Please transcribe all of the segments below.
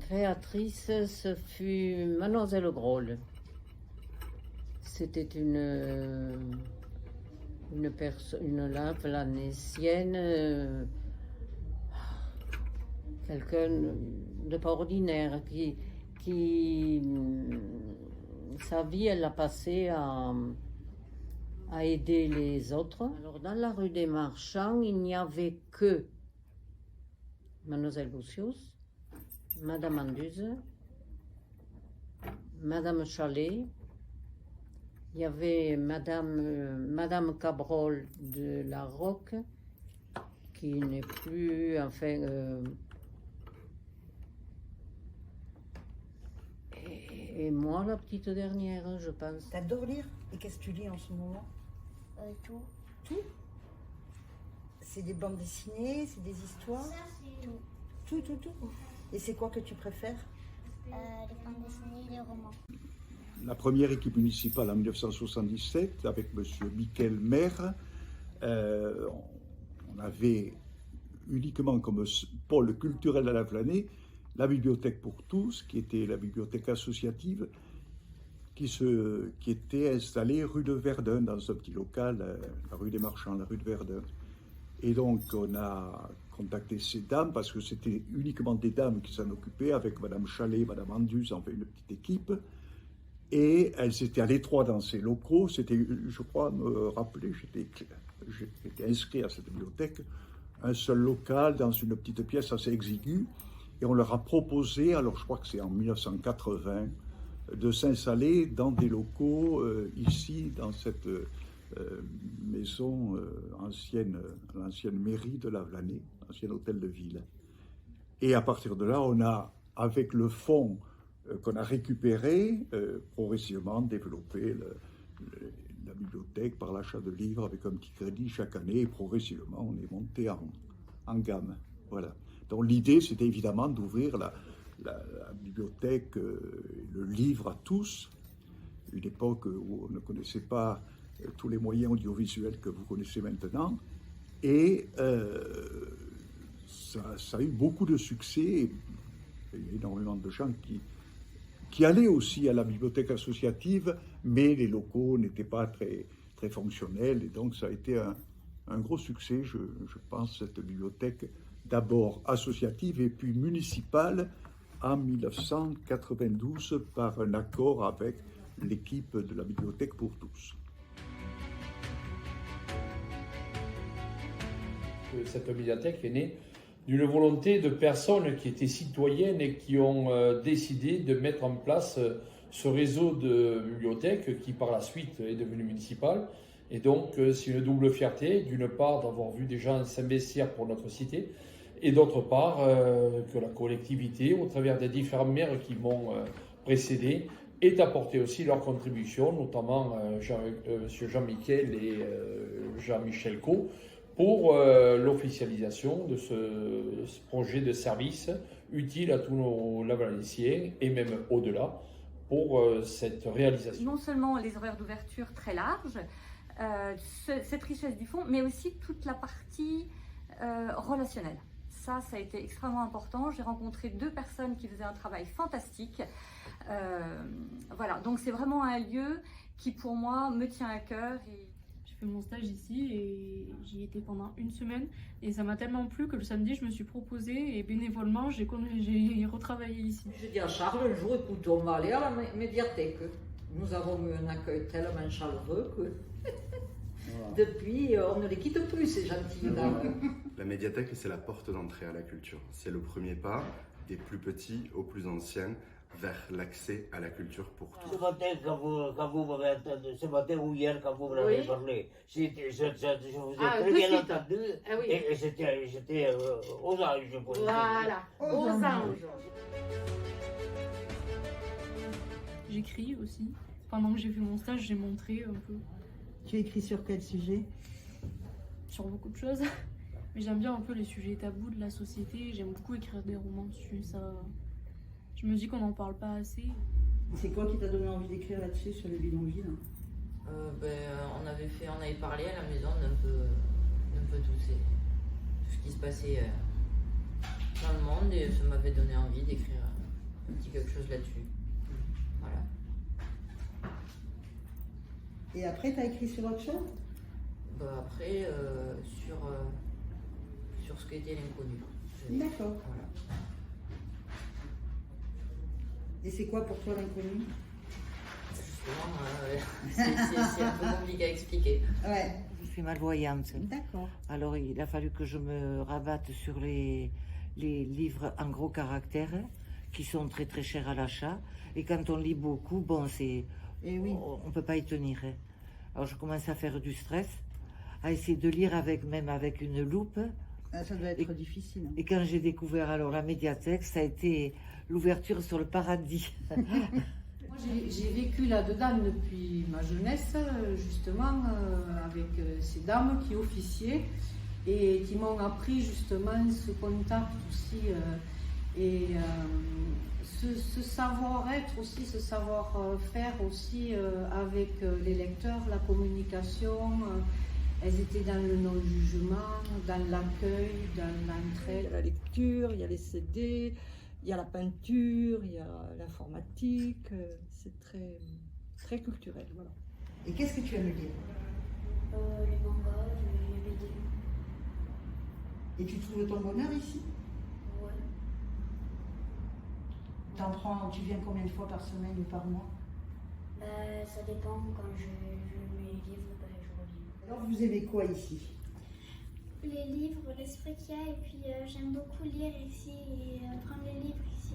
créatrice, ce fut Mademoiselle Groll. C'était une Lavelanésienne, quelqu'un de pas ordinaire, qui sa vie, elle l'a passée à aider les autres. Alors, dans la rue des Marchands, il n'y avait que Mademoiselle Boussios, Madame Anduze, Madame Chalet, il y avait Madame Cabrol de la Roque, qui n'est plus, enfin... et moi, la petite dernière, je pense. T'adores lire? Et qu'est-ce que tu lis en ce moment? Tout. Tout? C'est des bandes dessinées, c'est des histoires? Ça, c'est tout. Tout. Et c'est quoi que tu préfères? Les bandes dessinées et les romans. La première équipe municipale en 1977, avec M. Michael Maire, on avait uniquement comme pôle culturel à la Lavelanet la bibliothèque pour tous, qui était la bibliothèque associative, qui était installée rue de Verdun, dans un petit local, la rue des Marchands, la rue de Verdun. Et donc on a contacté ces dames, parce que c'était uniquement des dames qui s'en occupaient, avec Madame Chalet, Madame Anduze, enfin une petite équipe. Et elles étaient à l'étroit dans ces locaux. C'était, je crois me rappeler, j'étais inscrit à cette bibliothèque, un seul local dans une petite pièce assez exiguë. Et on leur a proposé, alors je crois que c'est en 1980, de s'installer dans des locaux ici, dans cette maison l'ancienne mairie de Lavelanet, l'ancien hôtel de ville. Et à partir de là, on a, avec le fonds qu'on a récupéré, progressivement développé la bibliothèque par l'achat de livres avec un petit crédit chaque année. Et progressivement, on est monté en gamme. Voilà. Donc l'idée, c'était évidemment d'ouvrir la bibliothèque, le livre à tous. Une époque où on ne connaissait pas tous les moyens audiovisuels que vous connaissez maintenant. Et ça a eu beaucoup de succès. Il y a énormément de gens qui allaient aussi à la bibliothèque associative, mais les locaux n'étaient pas très, très fonctionnels. Et donc ça a été un gros succès, je pense, cette bibliothèque, d'abord associative et puis municipale en 1992 par un accord avec l'équipe de la bibliothèque pour tous. Cette bibliothèque est née d'une volonté de personnes qui étaient citoyennes et qui ont décidé de mettre en place ce réseau de bibliothèques qui par la suite est devenu municipal. Et donc c'est une double fierté, d'une part d'avoir vu des gens s'investir pour notre cité, et d'autre part que la collectivité, au travers des différents maires qui m'ont précédé, ait apporté aussi leur contribution, notamment M. Jean-Michel et Jean-Michel Co, pour l'officialisation de ce projet de service utile à tous nos Lavelanésiens et même au-delà pour cette réalisation. Non seulement les horaires d'ouverture très larges, cette richesse du fonds, mais aussi toute la partie relationnelle. Ça a été extrêmement important. J'ai rencontré 2 personnes qui faisaient un travail fantastique. Voilà, donc c'est vraiment un lieu qui pour moi me tient à cœur. J'ai fait mon stage ici et j'y étais pendant 1 semaine et ça m'a tellement plu que le samedi je me suis proposée et bénévolement j'ai retravaillé ici. Je dis à Charles un jour, écoute, on va aller à la médiathèque. Nous avons eu un accueil tellement chaleureux que depuis on ne les quitte plus, ces gentilles dames. La médiathèque, c'est la porte d'entrée à la culture. C'est le premier pas des plus petits aux plus anciens vers l'accès à la culture pour tous. Ce matin, quand vous m'avez entendu, ce matin ou hier, quand vous m'avez parlé, je vous ai très bien entendu et j'étais aux anges. Voilà, aux anges. J'écris aussi. Pendant que j'ai fait mon stage, j'ai montré un peu. Tu écris sur quel sujet? Sur beaucoup de choses. Mais j'aime bien un peu les sujets tabous de la société. J'aime beaucoup écrire des romans dessus. Ça... Je me dis qu'on n'en parle pas assez. C'est quoi qui t'a donné envie d'écrire là-dessus, sur les bidonvilles? On avait parlé à la maison d'un peu tout ce qui se passait dans le monde et ça m'avait donné envie d'écrire un petit quelque chose là-dessus. Voilà. Et après, tu as écrit sur autre chose? Bah après, sur ce qu'était l'inconnu. D'accord. Voilà. Et c'est quoi pour toi l'inconnu? Justement, c'est un peu compliqué à expliquer. Ouais. Je suis malvoyante. D'accord. Alors il a fallu que je me rabatte sur les livres en gros caractères qui sont très très chers à l'achat. Et quand on lit beaucoup, bon, Et oui. on peut pas y tenir. Alors je commence à faire du stress, à essayer de lire même avec une loupe. Ah, ça doit être difficile. Et quand j'ai découvert alors la médiathèque, ça a été l'ouverture sur le paradis. Moi, j'ai vécu là-dedans depuis ma jeunesse, justement, avec ces dames qui officiaient et qui m'ont appris justement ce contact aussi et ce savoir-être aussi, ce savoir-faire aussi avec les lecteurs, la communication. Elles étaient dans le non-jugement, dans l'accueil, dans l'entraide. Il y a la lecture, il y a les CD, il y a la peinture, il y a l'informatique. C'est très, très culturel. Voilà. Et qu'est-ce que tu aimes lire? Les mangas, les BD. Et tu trouves ton bonheur ici? Ouais. Tu viens combien de fois par semaine ou par mois? Ça dépend. Quand je mes livres, je reviens. Alors vous aimez quoi ici? Les livres, l'esprit qu'il y a, et puis j'aime beaucoup lire ici et prendre les livres ici.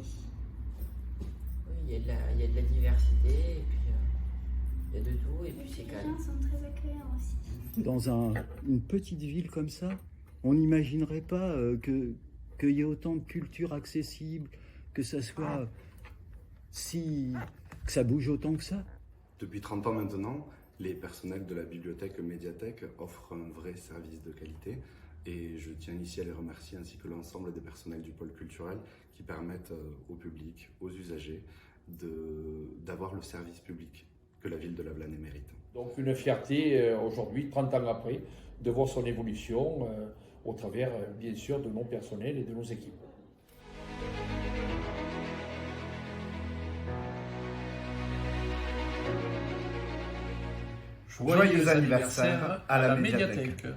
Oui, il y a de la diversité, et puis il y a de tout, et puis c'est Les calme. gens sont très accueillants aussi. Dans une petite ville comme ça, on n'imaginerait pas qu'il y ait autant de culture accessible, que ça soit que ça bouge autant que ça. Depuis 30 ans maintenant, les personnels de la bibliothèque médiathèque offrent un vrai service de qualité et je tiens ici à les remercier ainsi que l'ensemble des personnels du pôle culturel qui permettent au public, aux usagers d'avoir le service public que la ville de Lavelanet mérite. Donc une fierté aujourd'hui, 30 ans après, de voir son évolution au travers bien sûr de nos personnels et de nos équipes. Joyeux anniversaire à la médiathèque.